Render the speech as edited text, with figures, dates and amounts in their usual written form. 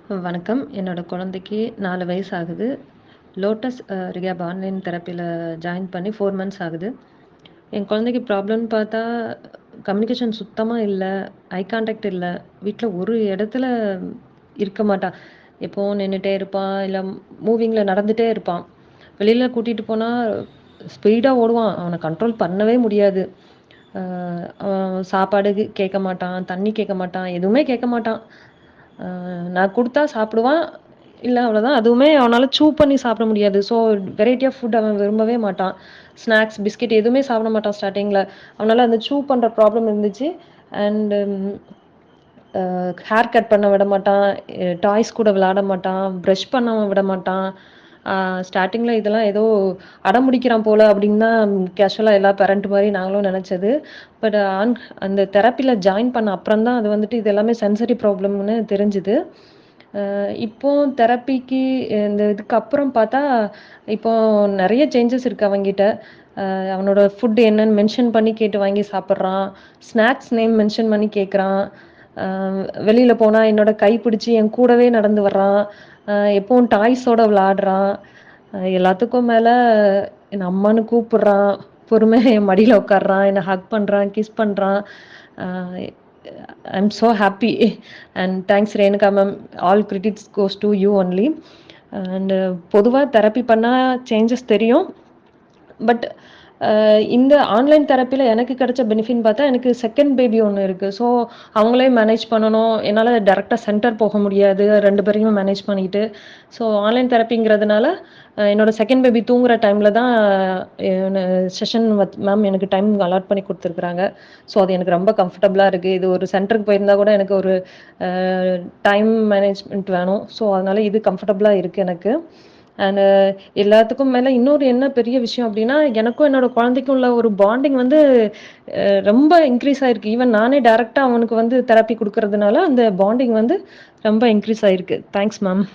வணக்கம். என்னோட குழந்தைக்கு 4 வயசு ஆகுது. லோட்டஸ் ரிஹாப் ஆன்லைன் தெரப்பில ஜாயின் பண்ணி 4 மந்த்ஸ் ஆகுது. என் குழந்தைக்கு ப்ராப்ளம்னு பார்த்தா, கம்யூனிகேஷன் சுத்தமா இல்ல. ஐ கான்டாக்ட் இல்ல. வீட்ல ஒரு இடத்துல இருக்க மாட்டா. எப்பவும் நின்னுட்டே இருப்பான், இல்ல மூவிங்ல நடந்துட்டே இருப்பான். வெளியில கூட்டிட்டு போனா ஸ்பீடா ஓடுவான். அவன கண்ட்ரோல் பண்ணவே முடியாது. அ அவன் சாப்பாடு கேட்க மாட்டான், தண்ணி கேட்க மாட்டான், எதுவுமே கேட்க மாட்டான். அ நான் குடுத்தா சாப்பிடுவான். இல்ல அவ்வளோதான். அதுவுமே அவனால சூ பண்ணி சாப்பிட முடியாது. ஸோ வெரைட்டி ஆஃப் ஃபுட் அவன் விரும்பவே மாட்டான். ஸ்நாக்ஸ், பிஸ்கட் எதுவுமே சாப்பிட மாட்டான் ஸ்டார்ட்டிங்ல. அவனால அந்த சூ பண்ற ப்ராப்ளம் இருந்துச்சு. அண்ட் ஹேர் கட் பண்ண விட மாட்டான். டாய்ஸ் கூட விளையாட மாட்டான். பிரஷ் பண்ண விட மாட்டான். அ ஸ்டார்ட்டிங்ல இதெல்லாம் ஏதோ அடம்பிடிக்கிறான் போல அப்படின்னு தான் கேஷுவலா எல்லா பேரண்ட் மாரி நாங்களும் நெனச்சது. பட் அந்த தெரப்பில ஜாயின் பண்ண அப்புறம் தான் அது வந்துட்டு இது எல்லாமே சென்சரி ப்ராப்ளம்னு தெரிஞ்சுது. இப்போ தெரப்பிக்கு இந்த இதுக்கு அப்புறம் பார்த்தா, இப்போ நெறைய சேஞ்சஸ் இருக்கு அவன்கிட்ட. அவனோட ஃபுட் என்னன்னு மென்ஷன் பண்ணி கேட்டு வாங்கி சாப்பிடுறான். ஸ்நாக்ஸ் நேம் மென்ஷன் பண்ணி கேட்குறான். அ வெளியில போனா என்னோட கை பிடிச்சு என் கூடவே நடந்து வர்றான். எப்பவும் டாய்ஸோட விளையாடுறான். எல்லாத்துக்கும் மேல என்ன அம்மான்னு கூப்பிடுறான். பொறுமையா என் மடியில உட்கார்றான். என்ன ஹக் பண்றான், கிஸ் பண்றான். Uh I am so happy and thanks Renuka ma'am. All credits goes to you only. And பொதுவா தெரப்பி பண்ணா சேஞ்சஸ் தெரியும். பட் இந்த ஆன்லைன் தெரப்பில எனக்கு கிடைச்ச பெனிஃபிட்ன்னு பார்த்தா, எனக்கு செகண்ட் பேபி ஒண்ணு இருக்கு. ஸோ அவங்களே மேனேஜ் பண்ணணும். என்னால டைரக்ட்டா சென்டர் போக முடியாது. 2 பேரையும் மேனேஜ் பண்ணிட்டு. ஸோ ஆன்லைன் தெரப்பிங்கிறதுனால, என்னோட செகண்ட் பேபி தூங்குற டைம்ல தான் என்ன செஷன் மேம் எனக்கு டைம் அலாட் பண்ணி குடுத்துருக்காங்க. ஸோ அது எனக்கு ரொம்ப கம்ஃபர்டபுளா இருக்கு. இது ஒரு சென்டருக்கு போயிருந்தா கூட எனக்கு ஒரு அ டைம் மேனேஜ்மென்ட் வேணும். ஸோ அதனால இது கம்ஃபர்டபுளா இருக்கு எனக்கு. அண்ட் எல்லாத்துக்கும் மேல இன்னொரு என்ன பெரிய விஷயம் அப்டின்னா, எனக்கும் என்னோட குழந்தைக்கும் உள்ள ஒரு பாண்டிங் வந்து ரொம்ப இன்க்ரீஸ் ஆயிருக்கு. ஈவன் நானே டைரக்ட்டா அவனுக்கு வந்து தெரப்பி குடுக்கறதுனால, அந்த பாண்டிங் வந்து ரொம்ப இன்க்ரீஸ் ஆயிருக்கு. Thanks ma'am.